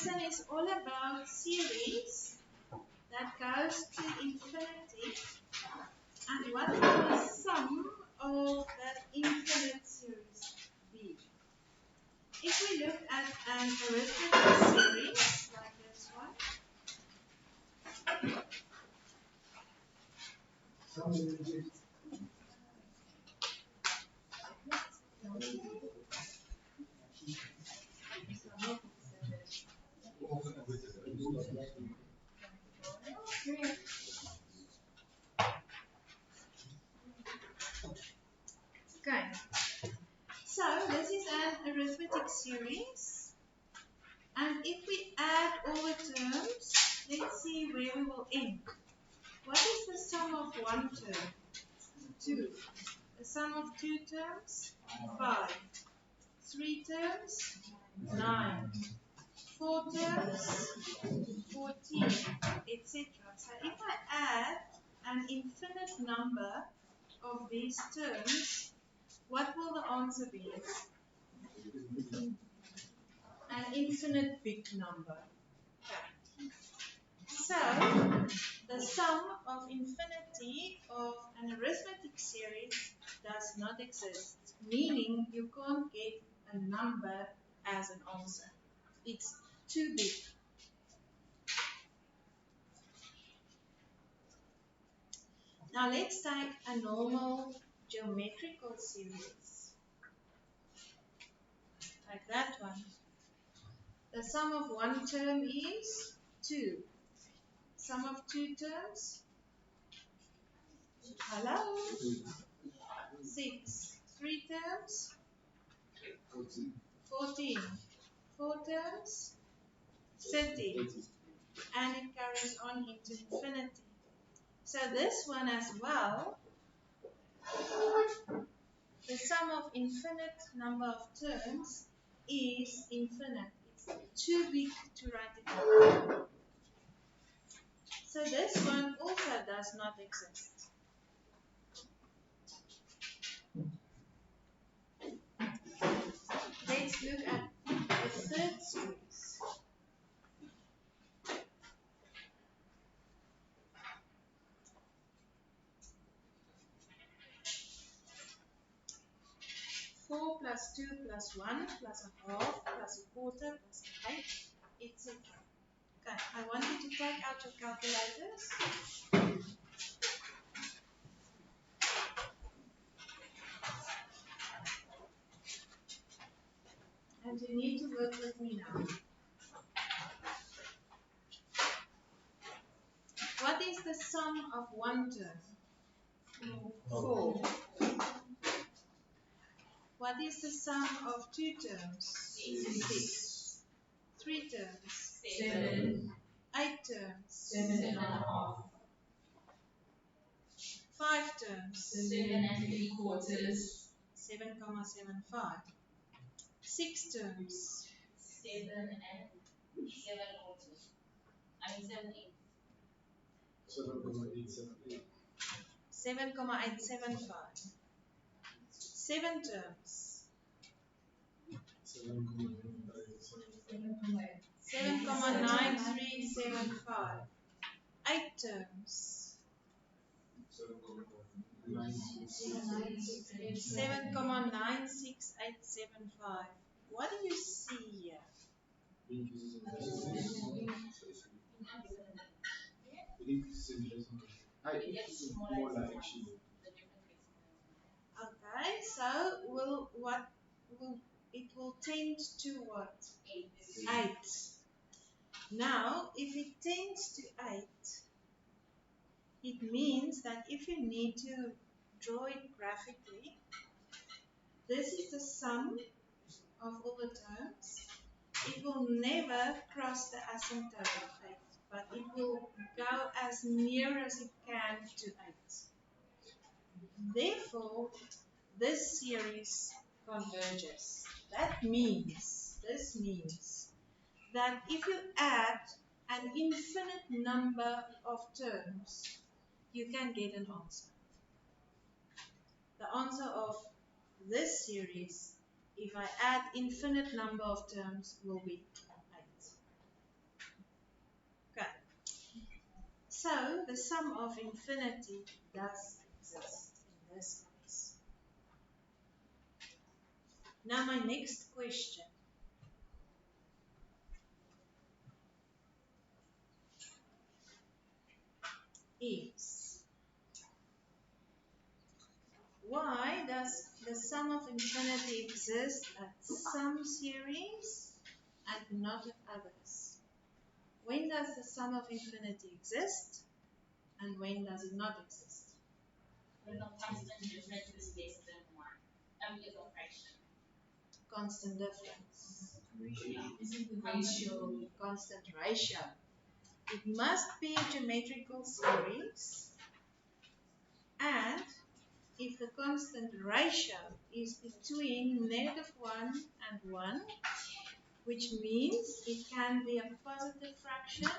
lesson is all about series that goes to infinity, and what will the sum of that infinite series be? If we look at an arithmetic series like this one, okay, so this is an arithmetic series, and if we add all the terms, let's see where we will end. What is the sum of one term? 2. The sum of two terms? 5. 3 terms? 9. 4 terms? 14, etc. So if I add an infinite number of these terms, what will the answer be? An infinite big number. Okay. So the sum of infinity of an arithmetic series does not exist, meaning you can't get a number as an answer. It's too big. Now let's take a normal geometrical series, like that one. The sum of one term is 2. Sum of two terms? Hello? 6. 3 terms? 14. 4 terms? 30. And it carries on into infinity. So this one as well, the sum of infinite number of terms is infinite. It's too big to write it down. So this one also does not exist. Let's look at the third series. Four plus 2 plus 1 plus a half plus a quarter plus an eighth, etc. Okay, I want you to take out your calculators. And you need to work with me now. What is the sum of one term? 4. What is the sum of two terms? 6. 3 terms? 7. 8 terms? 7.5. 5 terms? 7 3/4. 7,75. 6 terms? 7 7/4. I mean 7 8. 7,875. 7 terms? 7,9375. 8 terms? 7,96875. What do you see here? Okay, so it will tend to what? 8. Now, if it tends to 8, it means that if you need to draw it graphically, this is the sum of all the terms. It will never cross the asymptote of 8, but it will go as near as it can to 8. Therefore, this series converges. This means that if you add an infinite number of terms, you can get an answer. The answer of this series, if I add infinite number of terms, will be 8. So the sum of infinity does exist in this case. Now my next question is, why does the sum of infinity exist at some series and not at others? When does the sum of infinity exist and when does it not exist? When the constant difference is less than 1. Is a fraction. Constant difference. Isn't the ratio Constant ratio. It must be a geometrical series, and if the constant ratio is between -1 and 1, which means it can be a positive fraction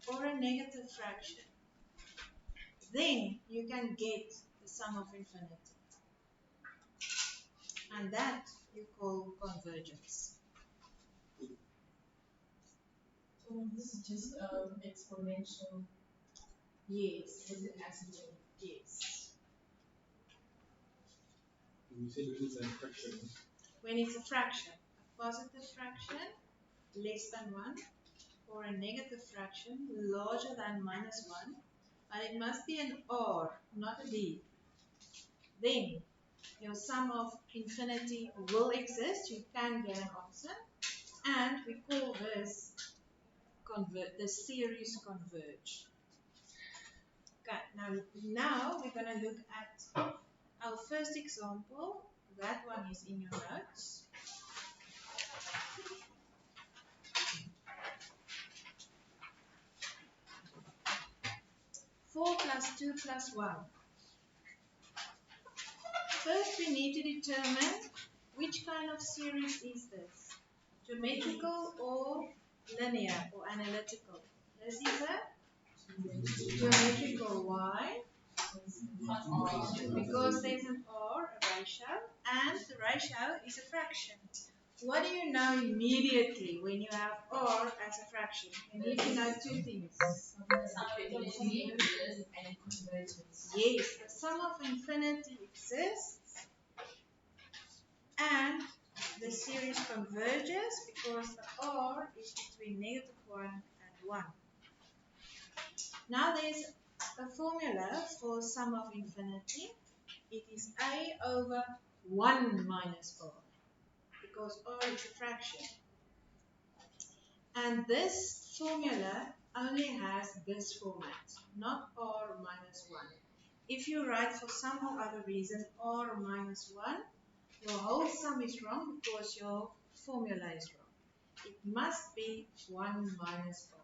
or a negative fraction, then you can get the sum of infinity. And that you call convergence. So this is just exponential. Yes. With an asymptote. Yes. You said it is a fraction. When it's a fraction, a positive fraction less than 1, or a negative fraction larger than -1, but it must be an R, not a D. Then your sum of infinity will exist. You can get an answer, and we call this the series converge. Okay, now we're going to look at our first example. That one is in your notes. 4 plus 2 plus 1. First, we need to determine which kind of series is this. Geometrical or linear or analytical. This is a geometrical. Why? Because there's an R, a ratio, and the ratio is a fraction. What do you know immediately when you have R as a fraction? You need to know two things. Yes, the sum of infinity exists and the series converges because the R is between -1 and 1. Now there's a formula for sum of infinity. It is A over 1 minus R, because R is a fraction. And this formula only has this format, not R minus 1. If you write for some or other reason R minus 1, your whole sum is wrong because your formula is wrong. It must be 1 minus R.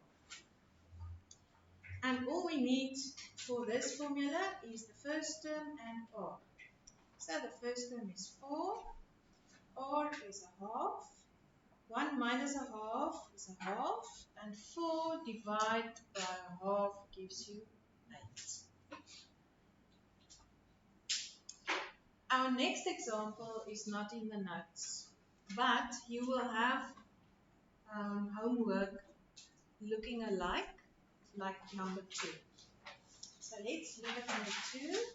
And all we need for this formula is the first term and R. So the first term is 4, R is a half, 1 minus a half is a half, and 4 divided by a half gives you 8. Our next example is not in the notes, but you will have homework looking alike, like number 2. So let's look at number 2.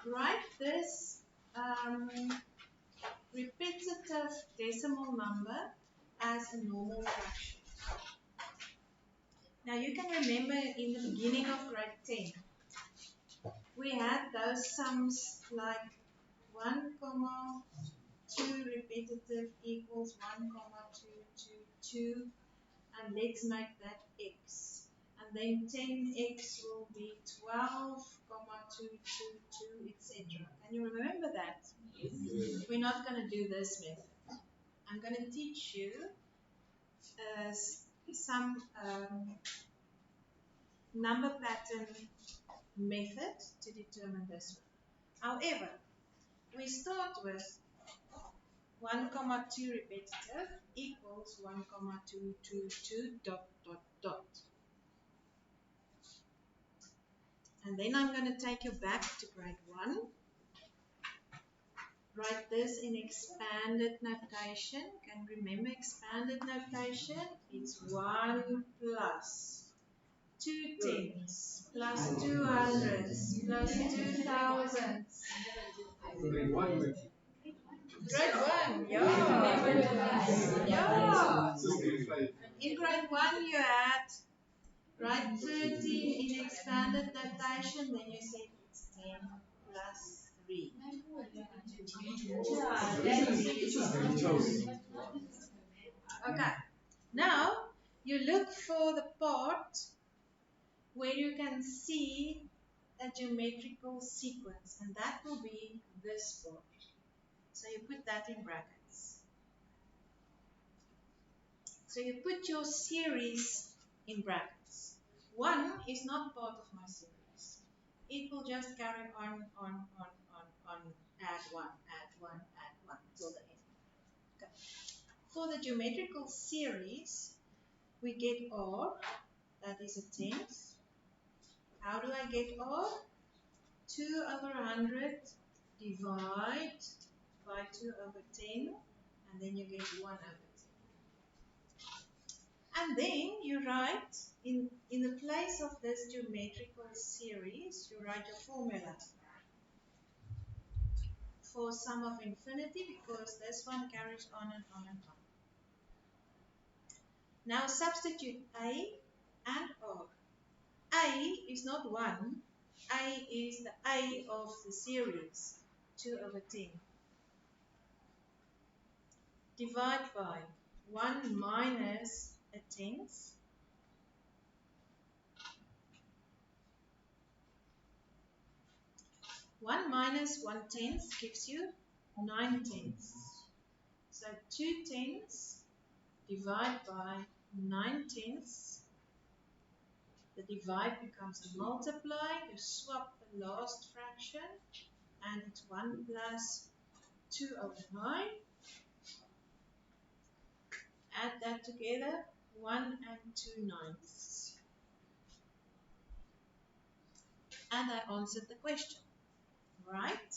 Write this repetitive decimal number as a normal fraction. Now you can remember in the beginning of grade 10, we had those sums like 1, 2 repetitive equals 1, 2, 2, 2, and let's make that x. And then 10x will be 12, 2, 2, 2, etc. Can you remember that? Yes. We're not going to do this method. I'm going to teach you some number pattern method to determine this one. However, we start with 1, 2 repetitive equals 1, 2, 2, 2, dot, dot, dot. And then I'm going to take you back to grade 1. write this in expanded notation. Can remember expanded notation? It's 1 plus 2 tens plus 2 hundreds plus 2 thousands. Grade one, but Grade 1, yeah. Yeah. it's grade five. In grade 1 you had, right, 13 in expanded notation, then you say it's 10 plus 3. This is grade two. Okay, now you look for the part where you can see a geometrical sequence, and that will be this part. So you put that in brackets. So you put your series in brackets. 1 is not part of my series. It will just carry on, add 1, add 1, add 1 till the end. Okay. For the geometrical series, we get R, that is a tenth. How do I get R? 2 over 100 divide by 2 over 10, and then you get 1 over 10. And then you write, in the place of this geometrical series, you write your formula for sum of infinity, because this one carries on and on and on. Now substitute A and R. A is not 1. A is the A of the series, 2 over 10. Divide by 1 minus a tenth. 1 minus 1 tenth gives you 9 tenths. So 2 tenths divide by 9 tenths. The divide becomes a multiply. You swap the last fraction, and it's 1 plus 2 over 9. Add that together, 1 and 2 ninths. And I answered the question. Right?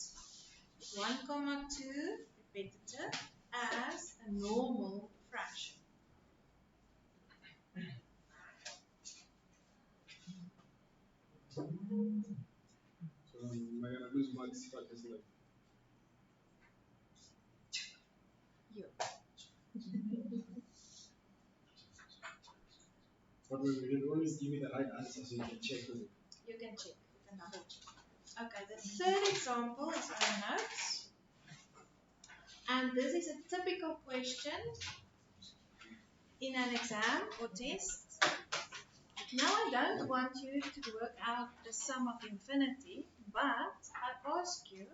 1 comma 2 repetitive as a normal fraction. So am I gonna lose marks if I just like You. but we will always give me the right answer so you can check with it. You can check. You can double check. Okay, the third example is our notes. And this is a typical question in an exam or test. Now I don't want you to work out the sum of infinity, but I ask you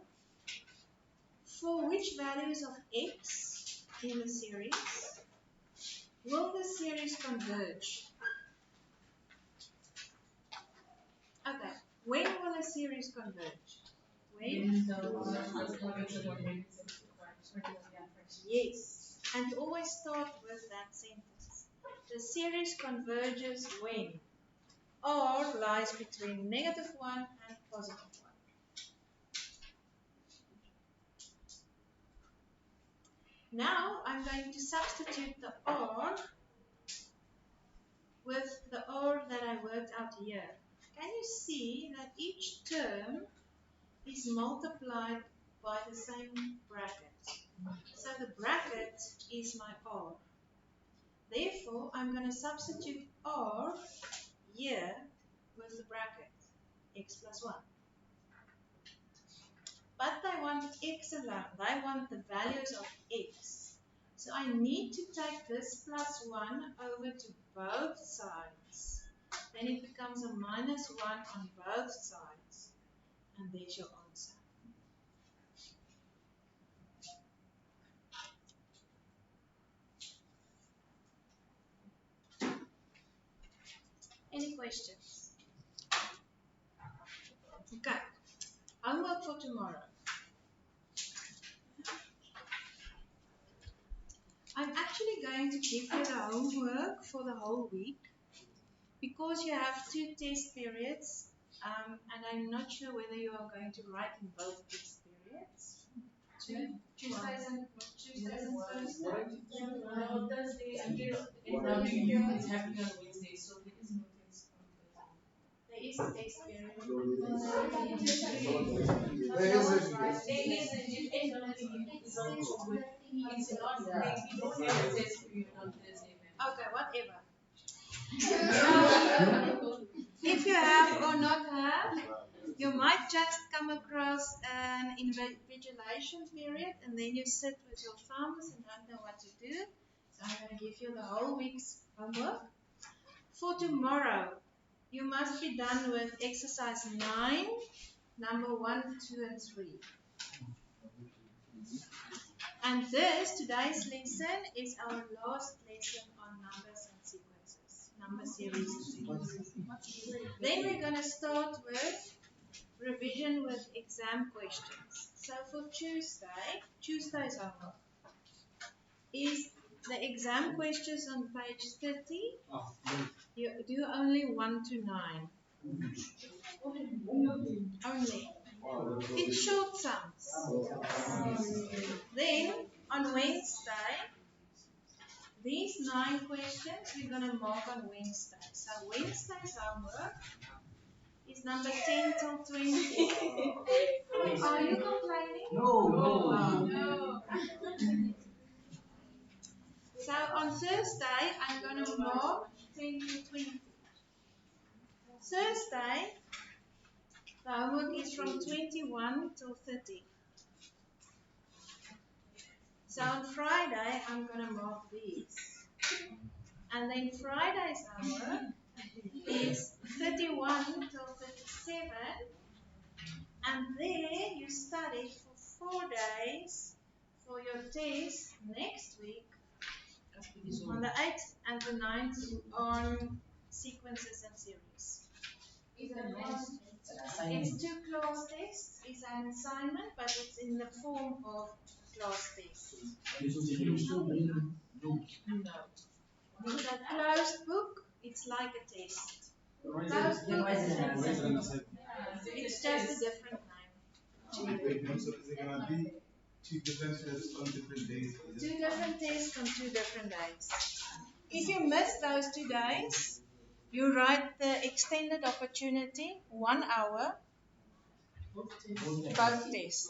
for which values of x in the series will the series converge? Okay, when will a series converge? When? Yes, and always start with that sentence. The series converges when R lies between negative 1 and positive 1. Now I'm going to substitute the R with the R that I worked out here. Can you see that each term is multiplied by the same bracket? So the bracket is my R. Therefore, I'm going to substitute R here with the bracket, x plus 1. But I want x alone. I want the values of x. So I need to take this plus 1 over to both sides. Then it becomes a minus 1 on both sides. And there's your answer. Any questions? Okay. Homework for tomorrow. I'm actually going to give you the homework for the whole week because you have 2 test periods, and I'm not sure whether you are going to write in both test periods. Tuesdays and Thursdays. No, Thursday until interview is happening on Wednesday, so there is no test on Thursday. There is a test period. Where is it? There is a interview is also with it's not like we don't have a test period on Thursday, ma'am. Okay, whatever. If you have or not have, you might just come across an invigilation period and then you sit with your thumbs and don't know what to do. So I'm going to give you the whole week's homework. For tomorrow, you must be done with exercise 9, number 1, 2, and 3. And today's lesson is our last lesson on numbers and sequences, number series and sequences. Then we're going to start with revision with exam questions. So for Tuesday's homework is the exam questions on page 30. You do only 1 to 9. Only. It's short sums. Then on Wednesday, these 9 questions we're going to mark on Wednesday. So Wednesday's homework is number 10 till 20. Are you complaining? No. So on Thursday, I'm going to mark 10 to 20. Thursday, the homework is from 21 till 30. So on Friday, I'm going to mark these. And then Friday's homework is 31 till 37. And there you study for 4 days for your test next week on the 8th and the 9th on sequences and series. It's 2 class tests. It's an assignment, but it's in the form of class tests. No. It's a closed book. It's like a test. Closed book is it's just a different name. Wait, no, so is it gonna be 2 different tests on different days? 2 different tests on 2 different days. If you miss those 2 days, you write the extended opportunity, 1 hour, both tests.